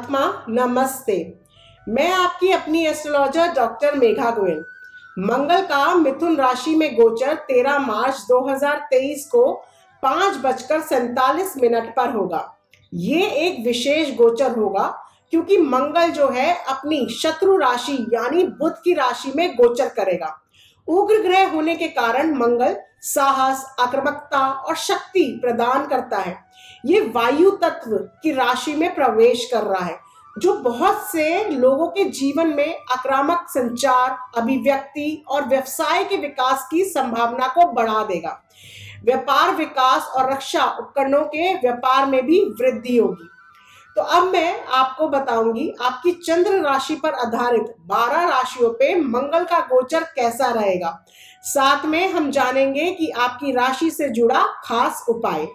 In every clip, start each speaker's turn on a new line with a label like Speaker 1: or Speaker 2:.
Speaker 1: आत्मा नमस्ते। मैं आपकी अपनी एस्ट्रोलॉजर डॉक्टर मेघा गोयल। मंगल का मिथुन राशि में गोचर 13 मार्च 2023 को 5:47 पर होगा। ये एक विशेष गोचर होगा क्योंकि मंगल जो है अपनी शत्रु राशि यानी बुध की राशि में गोचर करेगा। उग्र ग्रह होने के कारण मंगल साहस, आक्रामकता और शक्ति प्रदान करता है। ये वायु तत्व की राशि में प्रवेश कर रहा है, जो बहुत से लोगों के जीवन में आक्रामक संचार, अभिव्यक्ति और व्यवसाय के विकास की संभावना को बढ़ा देगा। व्यापार विकास और रक्षा उपकरणों के व्यापार में भी वृद्धि होगी। तो अब मैं आपको बताऊंगी आपकी चंद्र राशि पर आधारित 12 राशियों पे मंगल का गोचर कैसा रहेगा। साथ में हम जानेंगे कि आपकी राशि से जुड़ा खास उपाय।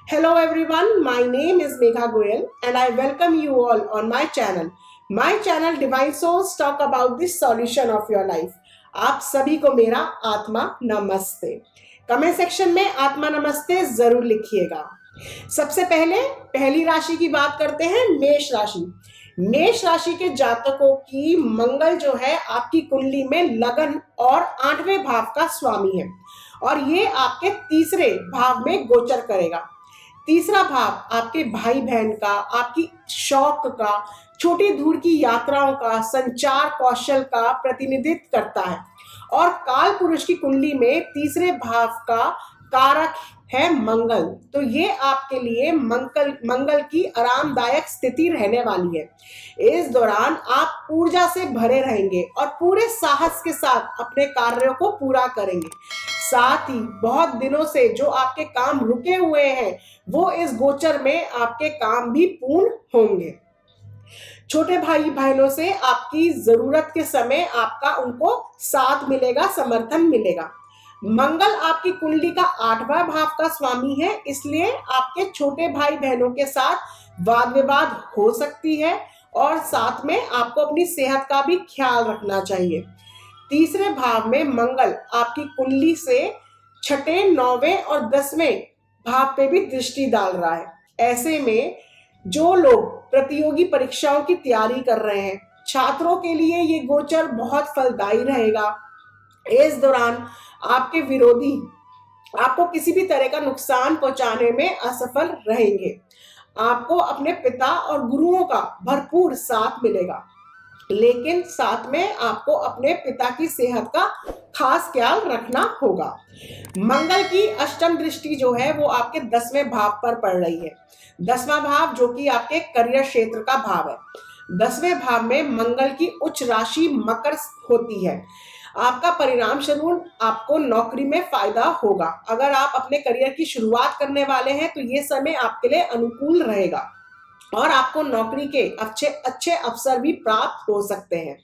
Speaker 1: Hello everyone, my name is Megha Goyal and I welcome you all on my channel. My channel Divine Souls talk about the solution of your life. आप सभी को मेरा आत्मा नमस्ते। कमेंट सेक्शन में आत्मा नमस्ते जरूर लिखिएगा। सबसे पहले पहली राशि की बात करते हैं, मेष राशि। मेष राशि के जातकों की मंगल जो है आपकी कुंडली में लगन और 8वें भाव का स्वामी है और ये आपके तीसरे भाव में गोचर करेगा। तीसरा भाव आपके भाई बहन का, आपकी शौक का, छोटी दूर की यात्राओं का, संचार कौशल का प्रतिनिधित्व करता है और काल पुरुष की कुंडली में तीसरे भाव का कारक है मंगल। तो ये आपके लिए मंगल की आरामदायक स्थिति रहने वाली है। इस दौरान आप ऊर्जा से भरे रहेंगे और पूरे साहस के साथ अपने कार्यों को पूरा करेंगे। साथ ही बहुत दिनों से जो आपके काम रुके हुए हैं वो इस गोचर में आपके काम भी पूर्ण होंगे। छोटे भाई बहनों से आपकी जरूरत के समय आपका उनको साथ मिलेगा, समर्थन मिलेगा। मंगल आपकी कुंडली का 8वां भाव का स्वामी है, इसलिए आपके छोटे भाई बहनों के साथ वाद विवाद हो सकती है और साथ में आपको अपनी सेहत का भी ख्याल रखना चाहिए। तीसरे भाव में मंगल आपकी कुंडली से 6, 9वें और 10वें भाव पे भी दृष्टि डाल रहा है। ऐसे में जो लोग प्रतियोगी परीक्षाओं की तैयारी कर रहे हैं, छात्रों के लिए ये गोचर बहुत फलदायी रहेगा। इस दौरान आपके विरोधी आपको किसी भी तरह का नुकसान पहुंचाने में असफल रहेंगे। आपको अपने पिता और गुरुओं का भरपूर साथ मिलेगा, लेकिन साथ में आपको अपने पिता की सेहत का खास ख्याल रखना होगा। मंगल की अष्टम दृष्टि जो है वो आपके 10वें भाव पर पड़ रही है। 10वां भाव जो कि आपके करियर क्षेत्र का भाव है। 10वें भाव में मंगल की उच्च राशि मकर होती है। आपका परिणाम स्वरूप आपको नौकरी में फायदा होगा। अगर आप अपने करियर की शुरुआत करने वाले हैं तो ये समय आपके लिए अनुकूल रहेगा और आपको नौकरी के अच्छे अवसर भी प्राप्त हो सकते हैं।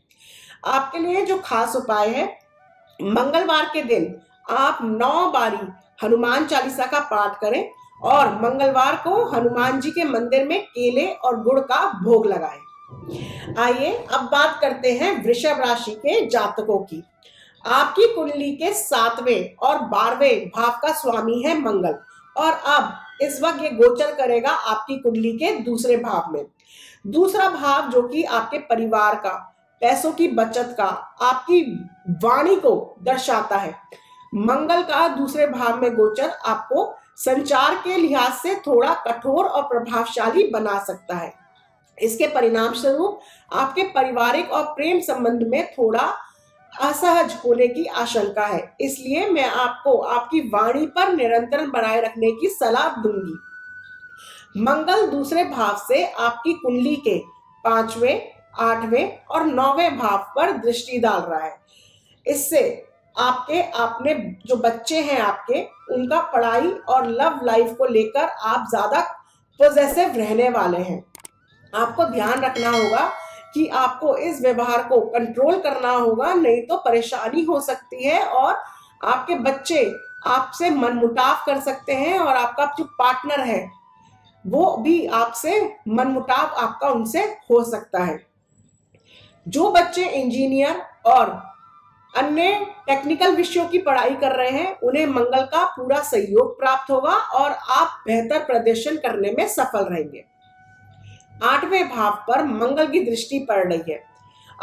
Speaker 1: आपके लिए जो खास उपाय है, मंगलवार के दिन आप 9 बारी हनुमान चालीसा का पाठ करें और मंगलवार को हनुमान जी के मंदिर में केले और गुड़ का भोग लगाएं। आइए अब बात करते हैं वृषभ राशि के जातकों की। आपकी कुंडली के 7वें और 12वें भाव का स्वामी है मंगल और अब इस वक्त ये गोचर करेगा आपकी कुंडली के दूसरे भाव में। दूसरा भाव जो कि आपके परिवार का, पैसों की बचत का, आपकी वाणी को दर्शाता है। मंगल का दूसरे भाव में गोचर आपको संचार के लिहाज से थोड़ा कठोर और प्रभावशाली बना सकता है। इसके परिणाम स्वरूप आपके पारिवारिक और प्रेम संबंध में थोड़ा असहज होने की आशंका है, इसलिए मैं आपको आपकी वाणी पर निरंतर बनाए रखने की सलाह दूंगी। मंगल दूसरे भाव से आपकी कुंडली के 5वें, 8वें और 9वें भाव पर दृष्टि डाल रहा है। इससे आपने जो बच्चे हैं आपके, उनका पढ़ाई और लव लाइफ को लेकर आप ज्यादा पॉजिटिव रहने वाले हैं। आपको ध्यान रखना होगा कि आपको इस व्यवहार को कंट्रोल करना होगा, नहीं तो परेशानी हो सकती है और आपके बच्चे आपसे मनमुटाव कर सकते हैं और आपका जो पार्टनर है वो भी आपसे मनमुटाव आपका उनसे हो सकता है। जो बच्चे इंजीनियर और अन्य टेक्निकल विषयों की पढ़ाई कर रहे हैं उन्हें मंगल का पूरा सहयोग प्राप्त होगा और आप बेहतर प्रदर्शन करने में सफल रहेंगे। 8वें भाव पर मंगल की दृष्टि पड़ रही है।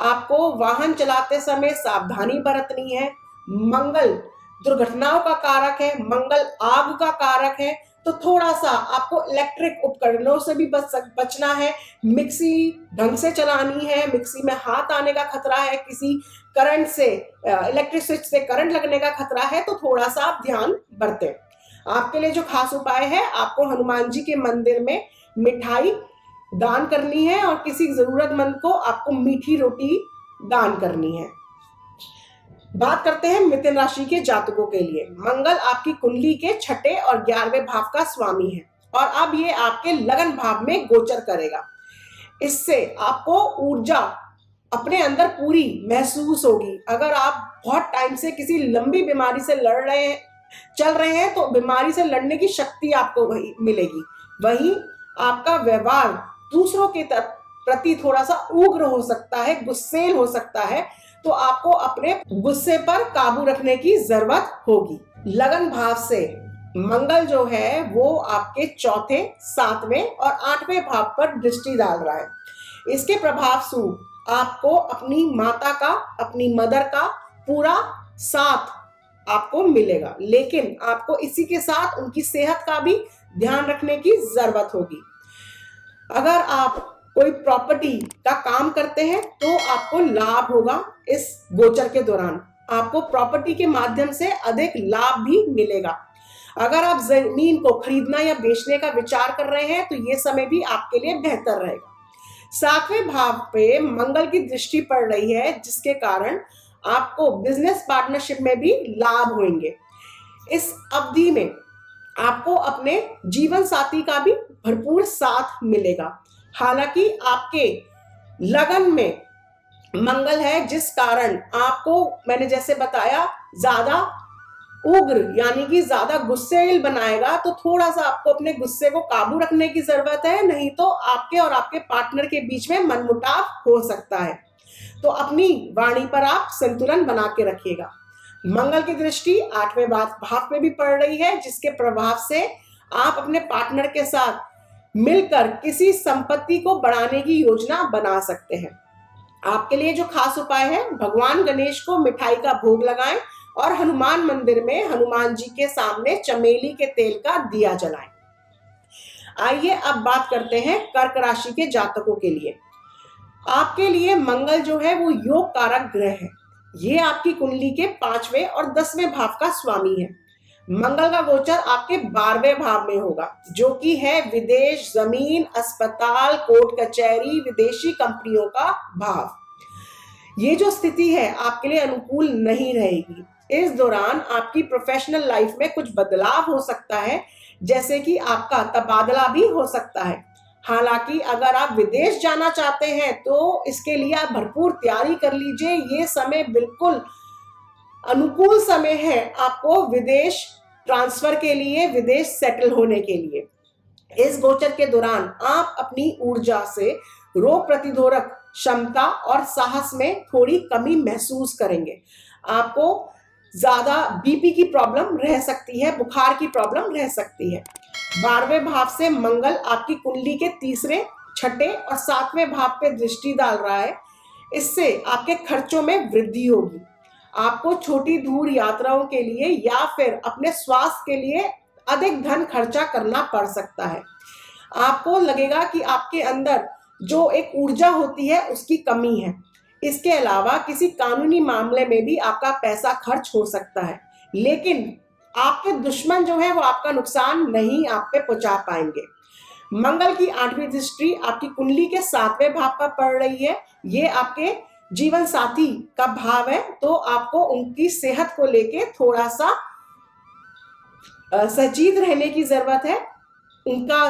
Speaker 1: आपको वाहन चलाते समय सावधानी बरतनी है। मंगल दुर्घटनाओं का कारक है, मंगल आग का कारक है, तो थोड़ा सा आपको इलेक्ट्रिक उपकरणों से भी बचना है। मिक्सी ढंग से चलानी है, मिक्सी में हाथ आने का खतरा है, किसी करंट से, इलेक्ट्रिक स्विच से करंट लगने का खतरा है, तो थोड़ा सा आप ध्यान बरतें। आपके लिए जो खास उपाय है, आपको हनुमान जी के मंदिर में मिठाई दान करनी है और किसी जरूरतमंद को आपको मीठी रोटी दान करनी है। बात करते हैं मिथुन राशि के जातकों के लिए। मंगल आपकी कुंडली के 6ठे और 11वें भाव का स्वामी है और अब ये आपके लगन भाव में गोचर करेगा। इससे आपको ऊर्जा अपने अंदर पूरी महसूस होगी। अगर आप बहुत टाइम से किसी लंबी बीमारी से चल रहे हैं तो बीमारी से लड़ने की शक्ति आपको वही मिलेगी। वहीं आपका व्यवहार दूसरों के प्रति थोड़ा सा उग्र हो सकता है, गुस्सेल हो सकता है, तो आपको अपने गुस्से पर काबू रखने की जरूरत होगी। लगन भाव से मंगल जो है वो आपके 4थे, 7वें और 8वें भाव पर दृष्टि डाल रहा है। इसके प्रभाव स्वरूप आपको अपनी माता का, अपनी मदर का पूरा साथ आपको मिलेगा, लेकिन आपको इसी के साथ उनकी सेहत का भी ध्यान रखने की जरूरत होगी। अगर आप कोई प्रॉपर्टी का काम करते हैं तो आपको लाभ होगा। इस गोचर के दौरान आपको प्रॉपर्टी के माध्यम से अधिक लाभ भी मिलेगा। अगर आप जमीन को खरीदना या बेचने का विचार कर रहे हैं तो ये समय भी आपके लिए बेहतर रहेगा। 7वें भाव पे मंगल की दृष्टि पड़ रही है, जिसके कारण आपको बिजनेस पार्टनरशिप में भी लाभ होंगे। इस अवधि में आपको अपने जीवन साथी का भी भरपूर साथ मिलेगा। हालांकि आपके लगन में मंगल है, जिस कारण आपको, मैंने जैसे बताया, ज्यादा उग्र यानी कि ज्यादा गुस्सेल बनाएगा, तो थोड़ा सा आपको अपने गुस्से को काबू रखने की जरूरत है, नहीं तो आपके और आपके पार्टनर के बीच में मनमुटाव हो सकता है। तो अपनी वाणी पर आप संतुलन बना के रखिएगा। मंगल की दृष्टि 8वें भाव में भी पड़ रही है, जिसके प्रभाव से आप अपने पार्टनर के साथ मिलकर किसी संपत्ति को बढ़ाने की योजना बना सकते हैं। आपके लिए जो खास उपाय है, भगवान गणेश को मिठाई का भोग लगाएं और हनुमान मंदिर में हनुमान जी के सामने चमेली के तेल का दिया जलाएं। आइए अब बात करते हैं कर्क राशि के जातकों के लिए। आपके लिए मंगल जो है वो योग कारक ग्रह है। ये आपकी कुंडली के 5वें और 10वें भाव का स्वामी है। मंगल का गोचर आपके 12वें भाव में होगा, जो कि है विदेश, जमीन, अस्पताल, कोर्ट कचहरी, विदेशी कंपनियों का भाव। ये जो स्थिति है आपके लिए अनुकूल नहीं रहेगी। इस दौरान आपकी प्रोफेशनल लाइफ में कुछ बदलाव हो सकता है, जैसे कि आपका तबादला भी हो सकता है। हालांकि अगर आप विदेश जाना चाहते हैं तो इसके लिए आप भरपूर तैयारी कर लीजिए। ये समय बिल्कुल अनुकूल समय है आपको विदेश ट्रांसफर के लिए, विदेश सेटल होने के लिए। इस गोचर के दौरान आप अपनी ऊर्जा से रोग प्रतिरोधक क्षमता और साहस में थोड़ी कमी महसूस करेंगे। आपको ज्यादा बीपी की प्रॉब्लम रह सकती है, बुखार की प्रॉब्लम रह सकती है। 12वें भाव से मंगल आपकी कुंडली के 3रे, 6ठे और 7वें भाव पे दृष्टि डाल रहा है। इससे आपके खर्चों में वृद्धि होगी। आपको छोटी दूर यात्राओं के लिए या फिर अपने स्वास्थ्य के लिए अधिक धन खर्चा करना पड़ सकता है। आपको लगेगा कि आपके अंदर जो एक ऊर्जा होती है उसकी कमी है। इसके अलावा किसी कानूनी मामले में भी आपका पैसा खर्च हो सकता है, लेकिन आपके दुश्मन जो है वो आपका नुकसान नहीं आप पे पहुंचा पाएंगे। मंगल की 8वीं दृष्टि आपकी कुंडली के 7वें भाव पर पड़ रही है। ये आपके जीवन साथी का भाव है, तो आपको उनकी सेहत को लेके थोड़ा सा सचेत रहने की जरूरत है। उनका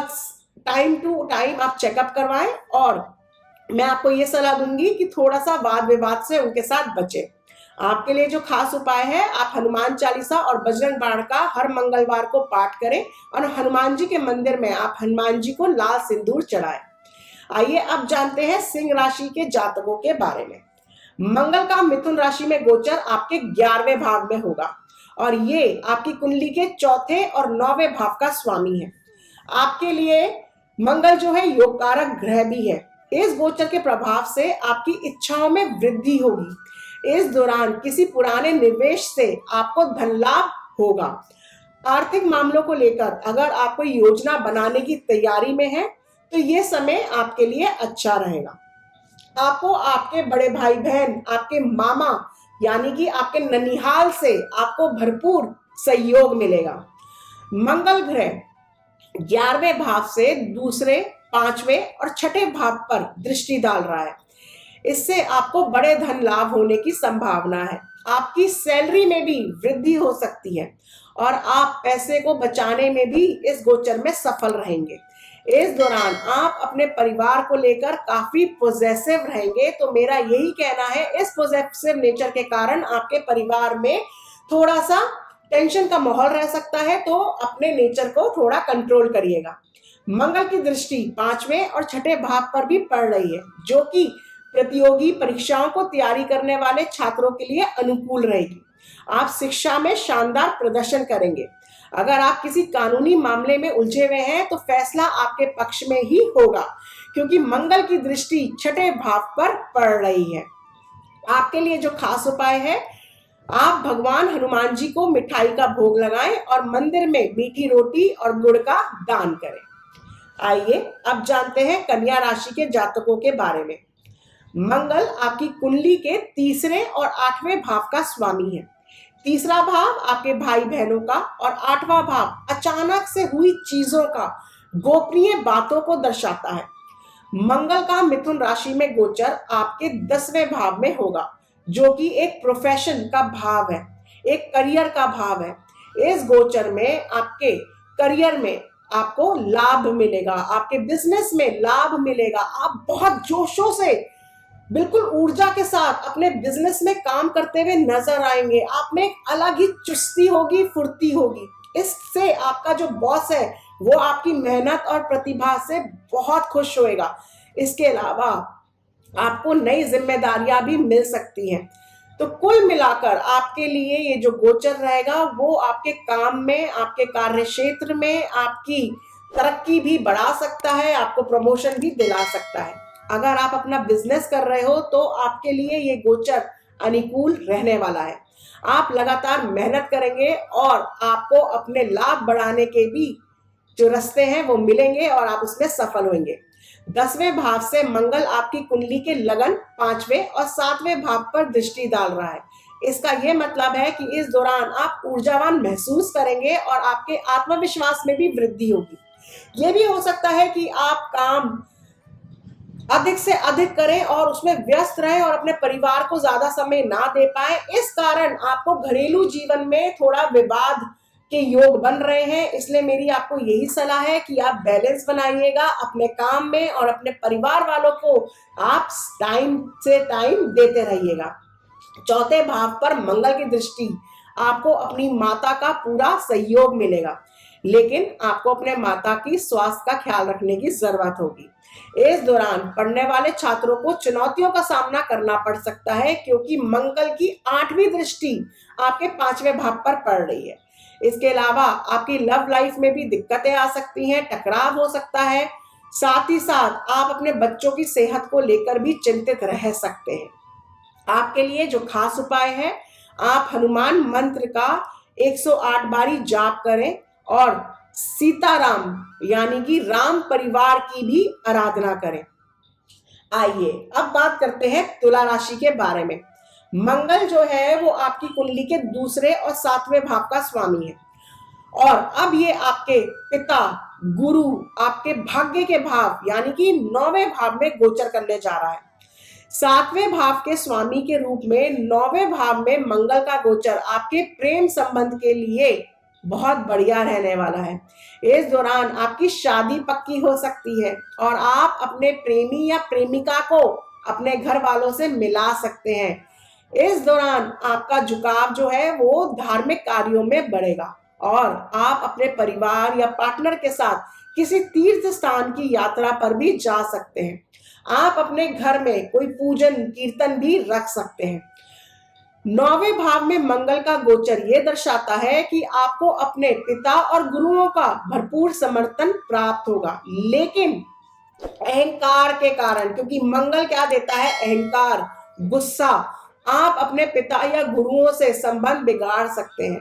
Speaker 1: टाइम टू टाइम आप चेकअप करवाएं और मैं आपको ये सलाह दूंगी कि थोड़ा सा वाद विवाद से उनके साथ बचें। आपके लिए जो खास उपाय है, आप हनुमान चालीसा और बजरंग बाण का हर मंगलवार को पाठ करें और हनुमान जी के मंदिर में आप हनुमान जी को लाल सिंदूर चढ़ाएं। आइए अब जानते हैं सिंह राशि के जातकों के बारे में। मंगल का मिथुन राशि में गोचर आपके 11वें भाव में होगा और ये आपकी कुंडली के 4थे और 9वें भाव का स्वामी है। आपके लिए मंगल जो है योग कारक ग्रह भी है। इस गोचर के प्रभाव से आपकी इच्छाओं में वृद्धि होगी। इस दौरान किसी पुराने निवेश से आपको धन लाभ होगा। आर्थिक मामलों को लेकर अगर आप कोई योजना बनाने की तैयारी में है तो ये समय आपके लिए अच्छा रहेगा। आपको आपके बड़े भाई बहन, आपके मामा यानी कि आपके ननिहाल से आपको भरपूर सहयोग मिलेगा। मंगल ग्रह 11वें भाव से दूसरे, 5वें और 6ठे भाव पर दृष्टि डाल रहा है। इससे आपको बड़े धन लाभ होने की संभावना है। आपकी सैलरी में भी वृद्धि हो सकती है और आप पैसे को बचाने में भी इस गोचर में सफल रहेंगे। इस दौरान आप अपने परिवार को लेकर काफी पॉजिटिव रहेंगे। तो मेरा यही कहना है, इस पॉजिटिव नेचर के कारण आपके परिवार में थोड़ा सा टेंशन का माहौल रह सकता है, तो अपने नेचर को थोड़ा कंट्रोल करिएगा। मंगल की दृष्टि 5वें और 6ठे भाव पर भी पड़ रही है, जो कि प्रतियोगी परीक्षाओं को तैयारी करने वाले छात्रों के लिए अनुकूल रहेगी। आप शिक्षा में शानदार प्रदर्शन करेंगे। अगर आप किसी कानूनी मामले में उलझे हुए हैं तो फैसला आपके पक्ष में ही होगा, क्योंकि मंगल की दृष्टि 6ठे भाव पर पड़ रही है। आपके लिए जो खास उपाय है, आप भगवान हनुमान जी को मिठाई का भोग लगाएं और मंदिर में मीठी रोटी और गुड़ का दान करें। आइए अब जानते हैं कन्या राशि के जातकों के बारे में। मंगल आपकी कुंडली के 3रे और 8वें भाव का स्वामी है। 3रा भाव आपके भाई बहनों का और 8वां भाव अचानक से हुई चीजों का, गोपनीय बातों को दर्शाता है। मंगल का मिथुन राशि में गोचर आपके 10वें भाव में होगा, जो कि एक प्रोफेशन का भाव है, एक करियर का भाव है। इस गोचर में आपके करियर में आपको लाभ मिलेगा, आपके बिजनेस में लाभ मिलेगा। आप बहुत जोशों से, बिल्कुल ऊर्जा के साथ अपने बिजनेस में काम करते हुए नजर आएंगे। आप में एक अलग ही चुस्ती होगी, फुर्ती होगी। इससे आपका जो बॉस है वो आपकी मेहनत और प्रतिभा से बहुत खुश होएगा। इसके अलावा आपको नई जिम्मेदारियां भी मिल सकती हैं। तो कुल मिलाकर आपके लिए ये जो गोचर रहेगा वो आपके काम में, आपके कार्य क्षेत्र में आपकी तरक्की भी बढ़ा सकता है, आपको प्रमोशन भी दिला सकता है। अगर आप अपना बिजनेस कर रहे हो तो आपके लिए ये गोचर अनुकूल रहने वाला है। आप लगातार मेहनत करेंगे और आपको अपने लाभ बढ़ाने के भी जो रास्ते हैं वो मिलेंगे और आप उसमें सफल होंगे। 10वें भाव से मंगल आपकी कुंडली के लगन 5वें और 7वें भाव पर दृष्टि डाल रहा है। इसका यह मतलब है कि इस दौरान आप ऊर्जावान महसूस करेंगे और आपके आत्मविश्वास में भी वृद्धि होगी। यह भी हो सकता है कि आप काम अधिक से अधिक करें और उसमें व्यस्त रहें और अपने परिवार को ज्यादा समय ना दे पाए। इस कारण आपको घरेलू जीवन में थोड़ा विवाद के योग बन रहे हैं। इसलिए मेरी आपको यही सलाह है कि आप बैलेंस बनाइएगा अपने काम में और अपने परिवार वालों को आप टाइम से टाइम देते रहिएगा। 4थे भाव पर मंगल की दृष्टि, आपको अपनी माता का पूरा सहयोग मिलेगा, लेकिन आपको अपने माता की स्वास्थ्य का ख्याल रखने की जरूरत होगी। इस दौरान पढ़ने वाले छात्रों को चुनौतियों का सामना करना पड़ सकता है, क्योंकि मंगल की 8वीं दृष्टि आपके 5वें भाव पर पड़ रही है। इसके अलावा आपकी लव लाइफ में भी दिक्कतें आ सकती हैं, टकराव हो सकता है। साथ ही साथ आप अपने बच्चों की सेहत को लेकर भी चिंतित रह सकते हैं। आपके लिए जो खास उपाय है, आप हनुमान मंत्र का 108 बारी जाप करें और सीताराम यानी कि राम परिवार की भी आराधना करें। आइए अब बात करते हैं तुला राशि के बारे में। मंगल जो है वो आपकी कुंडली के 2रे और 7वें भाव का स्वामी है और अब ये आपके पिता, गुरु, आपके भाग्य के भाव यानी कि 9वें भाव में गोचर करने जा रहा है। 7वें भाव के स्वामी के रूप में 9वें भाव में मंगल का गोचर आपके प्रेम संबंध के लिए बहुत बढ़िया रहने वाला है। इस दौरान आपकी शादी पक्की हो सकती है और आप अपने प्रेमी या प्रेमिका को अपने घर वालों से मिला सकते हैं। इस दौरान आपका झुकाव जो है वो धार्मिक कार्यों में बढ़ेगा और आप अपने परिवार या पार्टनर के साथ किसी तीर्थ स्थान की यात्रा पर भी जा सकते हैं। आप अपने घर में कोई पूजन कीर्तन भी रख सकते हैं। 9वें भाव में मंगल का गोचर ये दर्शाता है कि आपको अपने पिता और गुरुओं का भरपूर समर्थन प्राप्त होगा, लेकिन अहंकार के कारण, क्योंकि मंगल क्या देता है, अहंकार, गुस्सा, आप अपने पिता या गुरुओं से संबंध बिगाड़ सकते हैं।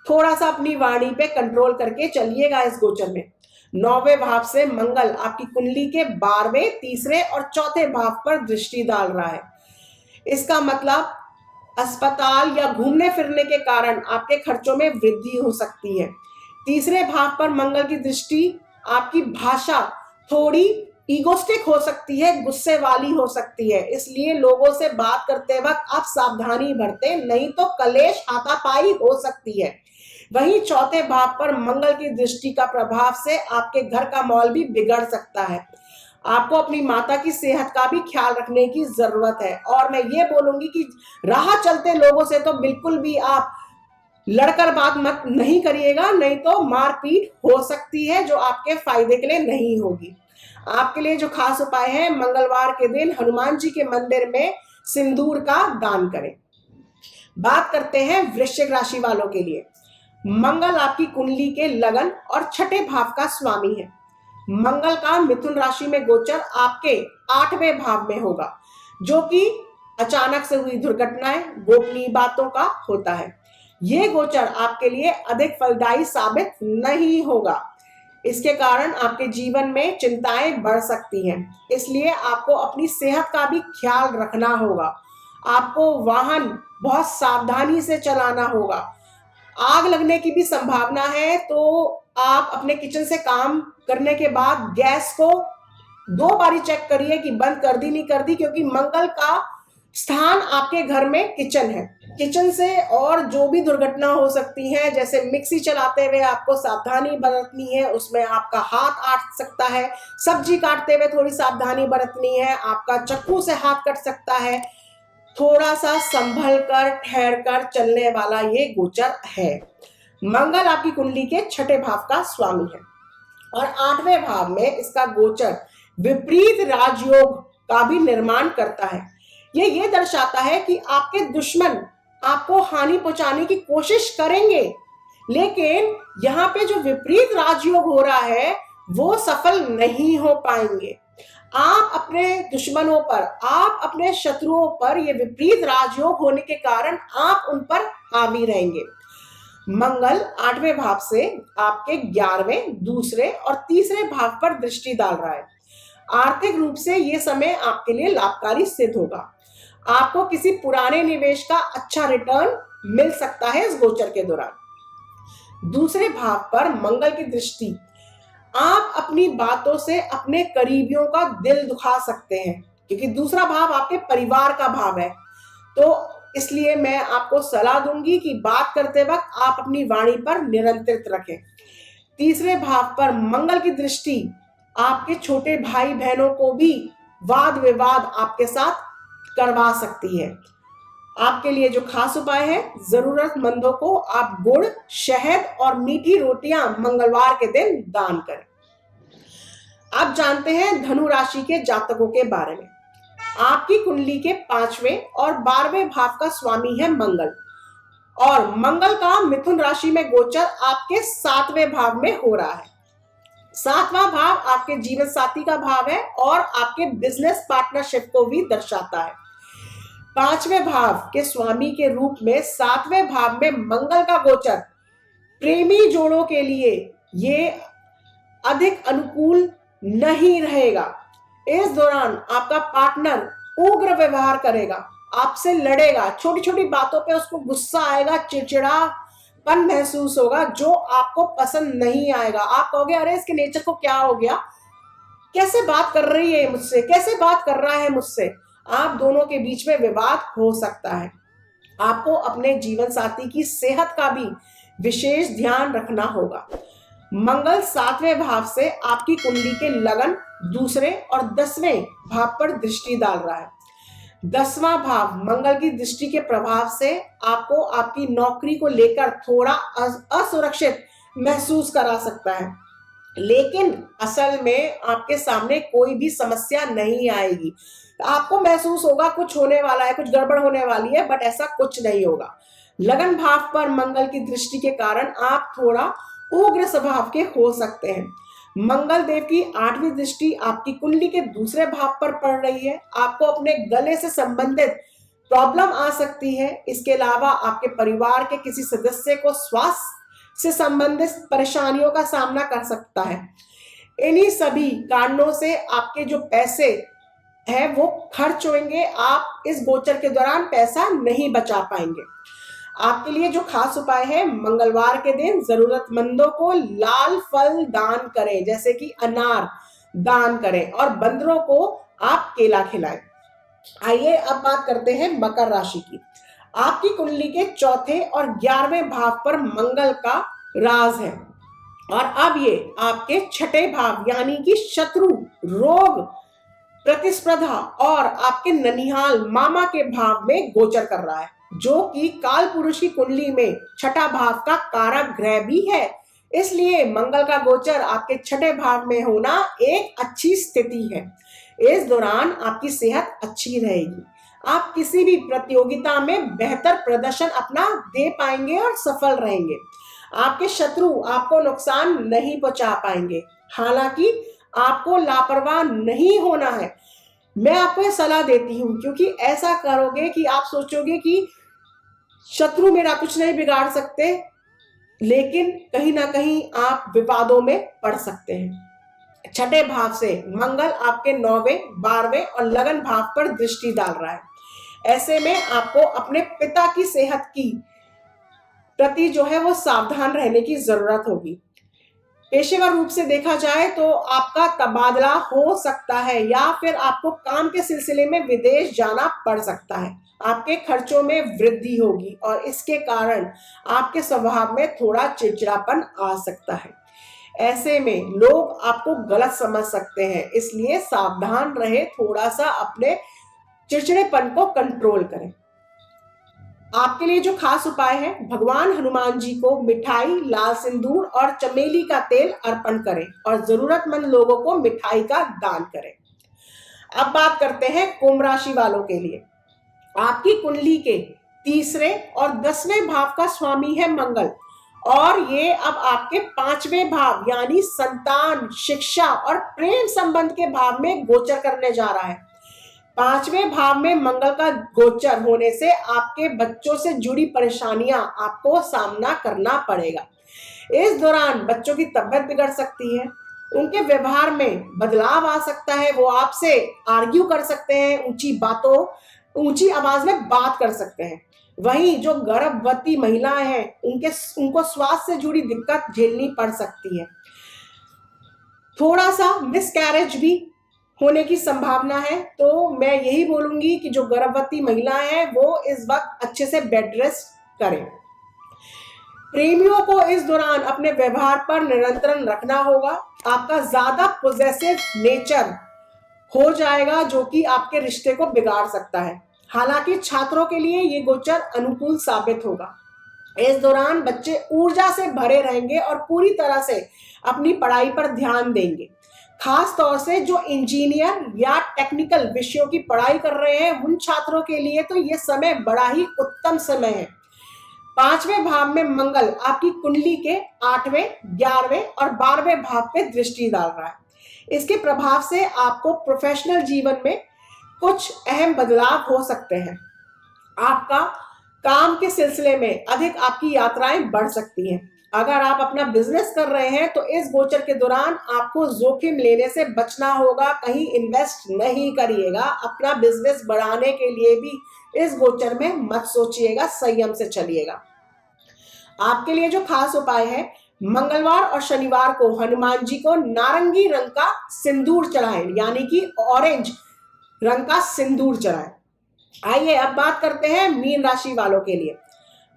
Speaker 1: थोड़ा सा अपनी वाणी पे कंट्रोल करके चलिएगा इस गोचर में। 9वें भाव से मंगल आपकी कुंडली के 12वें, तीसरे और चौथे भाव पर दृष्टि डाल रहा है। इसका मतलब अस्पताल या घूमने फिरने के कारण आपके खर्चों में वृद्धि हो सकती है। तीसरे भाव पर मंगल की दृष्टि आपकी भाषा थोड़ी ईगोस्टिक हो सकती है, गुस्से वाली हो सकती है, इसलिए लोगों से बात करते वक्त आप सावधानी बरतें, नहीं तो कलेश हाथापाई हो सकती है। वहीं चौथे भाव पर मंगल की दृष्टि का प्रभाव से आपके घर का माहौल भी बिगड़ सकता है। आपको अपनी माता की सेहत का भी ख्याल रखने की जरूरत है। और मैं ये बोलूंगी कि राह चलते लोगों से तो बिल्कुल भी आप लड़कर बात मत नहीं करिएगा, नहीं तो मारपीट हो सकती है जो आपके फायदे के लिए नहीं होगी। आपके लिए जो खास उपाय है, मंगलवार के दिन हनुमान जी के मंदिर में सिंदूर का दान करें। बात करते हैं वृश्चिक राशि वालों के लिए। मंगल आपकी कुंडली के लगन और छठे भाव का स्वामी है। मंगल का मिथुन राशि में गोचर आपके 8वें भाव में होगा, जो कि अचानक से हुई दुर्घटनाएं, गोपनीय बातों का होता है। यह गोचर आपके लिए अधिक फलदायी साबित नहीं होगा। इसके कारण आपके जीवन में चिंताएं बढ़ सकती हैं, इसलिए आपको अपनी सेहत का भी ख्याल रखना होगा। आपको वाहन बहुत सावधानी से चलाना होगा। आग लगने की भी संभावना है, तो आप अपने किचन से काम करने के बाद गैस को 2 बारी चेक करिए कि बंद कर दी नहीं कर दी, क्योंकि मंगल का स्थान आपके घर में किचन है। किचन से और जो भी दुर्घटना हो सकती है, जैसे मिक्सी चलाते हुए आपको सावधानी बरतनी है, उसमें आपका हाथ आट सकता है, सब्जी काटते हुए थोड़ी सावधानी बरतनी है, आपका चाकू से हाथ कट सकता है। थोड़ा सा संभल कर ठहर कर चलने वाला ये गोचर है। मंगल आपकी कुंडली के छठे भाव का स्वामी है और 8वें भाव में इसका गोचर विपरीत राजयोग का भी निर्माण करता है। ये दर्शाता है कि आपके दुश्मन आपको हानि पहुंचाने की कोशिश करेंगे, लेकिन यहाँ पे जो विपरीत राजयोग हो रहा है वो सफल नहीं हो पाएंगे। आप अपने दुश्मनों पर, आप अपने शत्रुओं पर ये विपरीत राजयोग होने के कारण आप उन पर हावी रहेंगे। मंगल 8वें भाव से आपके 11वें, दूसरे और तीसरे भाव पर दृष्टि डाल रहा है। आर्थिक रूप से ये समय आपके लिए लाभकारी सिद्ध होगा। आपको किसी पुराने निवेश का अच्छा रिटर्न मिल सकता है इस गोचर के दौरान। दूसरे भाव पर मंगल की दृष्टि आप अपनी बातों से अपने करीबियों का दिल दुखा सकते हैं, क्योंकि दूसरा भाव आपके परिवार का भाव है। तो इसलिए मैं आपको सलाह दूंगी कि बात करते वक्त आप अपनी वाणी पर नियंत्रित रखें। तीसरे भाव पर मंगल की दृष्टि आपके छोटे भाई बहनों को भी वाद विवाद आपके साथ करवा सकती है। आपके लिए जो खास उपाय है, जरूरतमंदों को आप गुड़, शहद और मीठी रोटियां मंगलवार के दिन दान करें। आप जानते हैं धनु राशि के जातकों के बारे में। आपकी कुंडली के 5वें और 12वें भाव का स्वामी है मंगल, और मंगल का मिथुन राशि में गोचर आपके 7वें भाव में हो रहा है। 7वां भाव आपके जीवन साथी का भाव है और आपके बिजनेस पार्टनरशिप को भी दर्शाता है। 5वें भाव के स्वामी के रूप में 7वें भाव में मंगल का गोचर प्रेमी जोड़ों के लिए ये अधिक अनुकूल नहीं रहेगा। इस दौरान आपका पार्टनर उग्र व्यवहार करेगा, आपसे लड़ेगा, छोटी छोटी बातों पे उसको गुस्सा आएगा, चिड़चिड़ापन महसूस होगा जो आपको पसंद नहीं आएगा। आप कहोगे अरे इसके नेचर को क्या हो गया, कैसे बात कर रही है मुझसे, कैसे बात कर रहा है मुझसे। आप दोनों के बीच में विवाद हो सकता है। आपको अपने जीवन साथी की सेहत का भी विशेष ध्यान रखना होगा। मंगल 7वें भाव से आपकी कुंडली के लगन, दूसरे और 10वें भाव पर दृष्टि डाल रहा है। 10वां भाव मंगल की दृष्टि के प्रभाव से आपको आपकी नौकरी को लेकर थोड़ा असुरक्षित महसूस करा सकता है। लेकिन असल में आपके सामने कोई भी समस्या नहीं आएगी। आपको महसूस होगा कुछ होने वाला है, कुछ गड़बड़ होने वाली है, बट ऐसा कुछ नहीं होगा। लगन भाव पर मंगल की दृष्टि के कारण आप थोड़ा उग्र स्वभाव के हो सकते हैं। मंगल देव की 8वीं दृष्टि आपकी कुंडली के दूसरे भाव पर पड़ रही है। आपको अपने गले से संबंधित प्रॉब्लम आ सकती है। इसके अलावा आपके परिवार के किसी सदस्य को स्वास्थ्य से संबंधित परेशानियों का सामना कर सकता है। इन्हीं सभी कारणों से आपके जो पैसे है वो खर्च होंगे। आप इस गोचर के दौरान पैसा नहीं बचा पाएंगे। आपके लिए जो खास उपाय है, मंगलवार के दिन जरूरतमंदों को लाल फल दान करें, जैसे कि अनार दान करें, और बंदरों को आप केला खिलाएं। आइए अब बात करते हैं मकर राशि की। आपकी कुंडली के चौथे और 11वें भाव पर मंगल का राज है, और अब ये आपके छठे भाव यानी कि शत्रु, रोग, प्रतिस्पर्धा और आपके ननिहाल मामा के भाव में गोचर कर रहा है, जो कि काल पुरुष की कुंडली में छठा भाव का कारक ग्रह भी है। इसलिए मंगल का गोचर आपके छठे भाव में होना एक अच्छी स्थिति है। इस दौरान आपकी सेहत अच्छी रहेगी। आप किसी भी प्रतियोगिता में बेहतर प्रदर्शन अपना दे पाएंगे और सफल रहेंगे। आपके शत्रु आपको नुकसान नहीं पहुंचा पाएंगे। हालांकि आपको लापरवाह नहीं होना है। मैं आपको यह सलाह देती हूं, क्योंकि ऐसा करोगे कि आप सोचोगे कि शत्रु मेरा कुछ नहीं बिगाड़ सकते, लेकिन कहीं ना कहीं आप विवादों में पड़ सकते हैं। छठे भाव से मंगल आपके 9वें, 12वें और लगन भाव पर दृष्टि डाल रहा है। ऐसे में आपको अपने पिता की सेहत की प्रति जो है वो सावधान रहने की जरूरत होगी। पेशेवर रूप से देखा जाए तो आपका तबादला हो सकता है, या फिर आपको काम के सिलसिले में विदेश जाना पड़ सकता है। आपके खर्चों में वृद्धि होगी और इसके कारण आपके स्वभाव में थोड़ा चिड़चिड़ापन आ सकता है। ऐसे में लोग आपको गलत समझ सकते हैं, इसलिए सावधान रहे, थोड़ा सा अपने चिड़चिड़ेपन को कंट्रोल करें। आपके लिए जो खास उपाय है, भगवान हनुमान जी को मिठाई, लाल सिंदूर और चमेली का तेल अर्पण करें और जरूरतमंद लोगों को मिठाई का दान करें। अब बात करते हैं कुंभ राशि वालों के लिए। आपकी कुंडली के तीसरे और 10वें भाव का स्वामी है मंगल, और ये अब आपके 5वें भाव यानी संतान, शिक्षा और प्रेम संबंध के भाव में गोचर करने जा रहा है। 5वें भाव में मंगल का गोचर होने से आपके बच्चों से जुड़ी परेशानियां आपको सामना करना पड़ेगा। इस दौरान बच्चों की तबीयत बिगड़ सकती है, उनके व्यवहार में बदलाव आ सकता है, वो आपसे आर्ग्यू कर सकते हैं, ऊंची आवाज में बात कर सकते हैं। वहीं जो गर्भवती महिलाएं हैं उनको स्वास्थ्य से जुड़ी दिक्कत झेलनी पड़ सकती है। थोड़ा सा मिसकैरेज भी होने की संभावना है। तो मैं यही बोलूंगी कि जो गर्भवती महिलाएं हैं वो इस वक्त अच्छे से बेड रेस्ट करें। प्रेमियों को इस दौरान अपने व्यवहार पर नियंत्रण रखना होगा। आपका ज्यादा पॉजिटिव नेचर हो जाएगा, जो कि आपके रिश्ते को बिगाड़ सकता है। हालांकि छात्रों के लिए ये गोचर अनुकूल साबित होगा। इस दौरान बच्चे ऊर्जा से भरे रहेंगे और पूरी तरह से अपनी पढ़ाई पर ध्यान देंगे। खास तौर से जो इंजीनियर या टेक्निकल विषयों की पढ़ाई कर रहे हैं, उन छात्रों के लिए तो ये समय बड़ा ही उत्तम समय है। 5वें भाव में मंगल आपकी कुंडली के 8वें, 11वें और 12वें भाव पे दृष्टि डाल रहा है। इसके प्रभाव से आपको प्रोफेशनल जीवन में कुछ अहम बदलाव हो सकते हैं। आपका काम के सिलसिले में अधिक आपकी यात्राएं बढ़ सकती हैं। अगर आप अपना बिजनेस कर रहे हैं तो इस गोचर के दौरान आपको जोखिम लेने से बचना होगा। कहीं इन्वेस्ट नहीं करिएगा। अपना बिजनेस बढ़ाने के लिए भी इस गोचर में मत सोचिएगा, संयम से चलिएगा। आपके लिए जो खास उपाय है, मंगलवार और शनिवार को हनुमान जी को नारंगी रंग का सिंदूर चढ़ाएं, यानी कि ऑरेंज रंग का सिंदूर चढ़ाएं। आइए अब बात करते हैं मीन राशि वालों के लिए।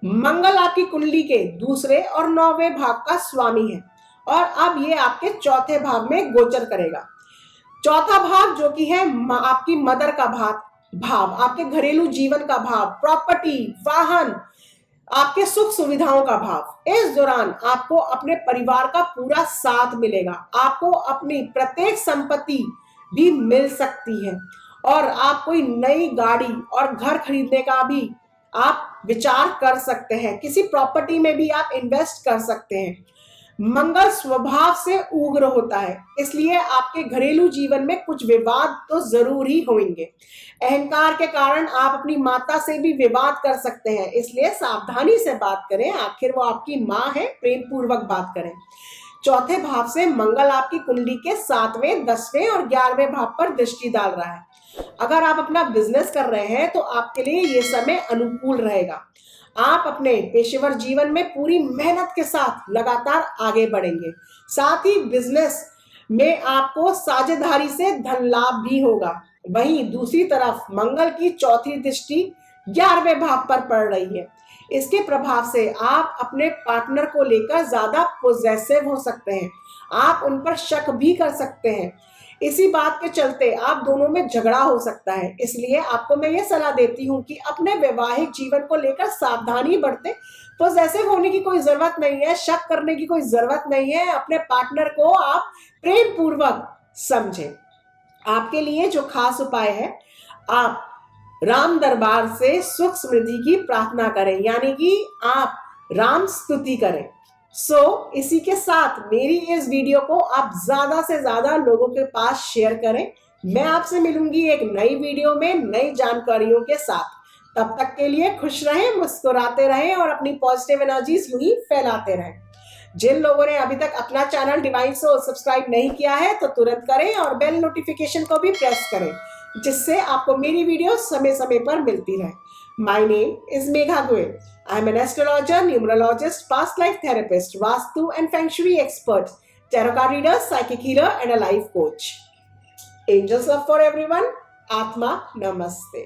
Speaker 1: मंगल आपकी कुंडली के दूसरे और 9वें भाव का स्वामी है, और अब ये आपके चौथे भाव में गोचर करेगा। चौथा भाव जो कि है आपकी मदर का भाव, आपके घरेलू जीवन का भाव, प्रॉपर्टी, वाहन, आपके सुख सुविधाओं का भाव। इस दौरान आपको अपने परिवार का पूरा साथ मिलेगा, आपको अपनी प्रत्येक संपत्ति भी मिल सकती है और आप कोई नई गाड़ी और घर खरीदने का भी आप विचार कर सकते हैं। किसी प्रॉपर्टी में भी आप इन्वेस्ट कर सकते हैं। मंगल स्वभाव से उग्र होता है, इसलिए आपके घरेलू जीवन में कुछ विवाद तो जरूर ही होंगे। अहंकार के कारण आप अपनी माता से भी विवाद कर सकते हैं, इसलिए सावधानी से बात करें, आखिर वो आपकी माँ है, प्रेम पूर्वक बात करें। चौथे भाव से मंगल आपकी कुंडली के 7वें, 10वें और 11वें भाव पर दृष्टि डाल रहा है। अगर आप अपना बिजनेस कर रहे हैं तो आपके लिए ये समय अनुकूल रहेगा। आप अपने पेशेवर जीवन में पूरी मेहनत के साथ लगातार आगे बढ़ेंगे। साथ ही बिजनेस में आपको साझेदारी से धन लाभ भी होगा। वहीं दूसरी तरफ मंगल की चौथी दृष्टि 11वें भाव पर पड़ रही है। इसके प्रभाव से आप अपने पार्टनर को लेकर ज्यादा पॉजिटिव हो सकते हैं, आप उन पर शक भी कर सकते हैं। इसी बात के चलते आप दोनों में झगड़ा हो सकता है, इसलिए आपको मैं ये सलाह देती हूँ कि अपने वैवाहिक जीवन को लेकर सावधानी बरतें। पॉजिटिव होने की कोई जरूरत नहीं है, शक करने की कोई जरूरत नहीं है। अपने पार्टनर को आप प्रेम पूर्वक समझें। आपके लिए जो खास उपाय है, आप राम दरबार से सुख समृद्धि की प्रार्थना करें, यानी कि आप राम स्तुति करें। इसी के साथ मेरी इस वीडियो को आप ज्यादा से ज्यादा लोगों के पास शेयर करें। मैं आपसे मिलूंगी एक नई वीडियो में नई जानकारियों के साथ। तब तक के लिए खुश रहें, मुस्कुराते रहें और अपनी पॉजिटिव एनर्जीज यूं ही फैलाते रहें। जिन लोगों ने अभी तक अपना चैनल डिवाइन सोल सब्सक्राइब नहीं किया है तो तुरंत करें और बेल नोटिफिकेशन को भी प्रेस करें, जिससे आपको मेरी वीडियो समय समय पर मिलती रहे। My name is Megha Goel. I am an astrologer, numerologist, past life therapist, Vastu and Feng Shui expert, tarot card reader, psychic healer and a life coach. Angels love for everyone. Atma Namaste.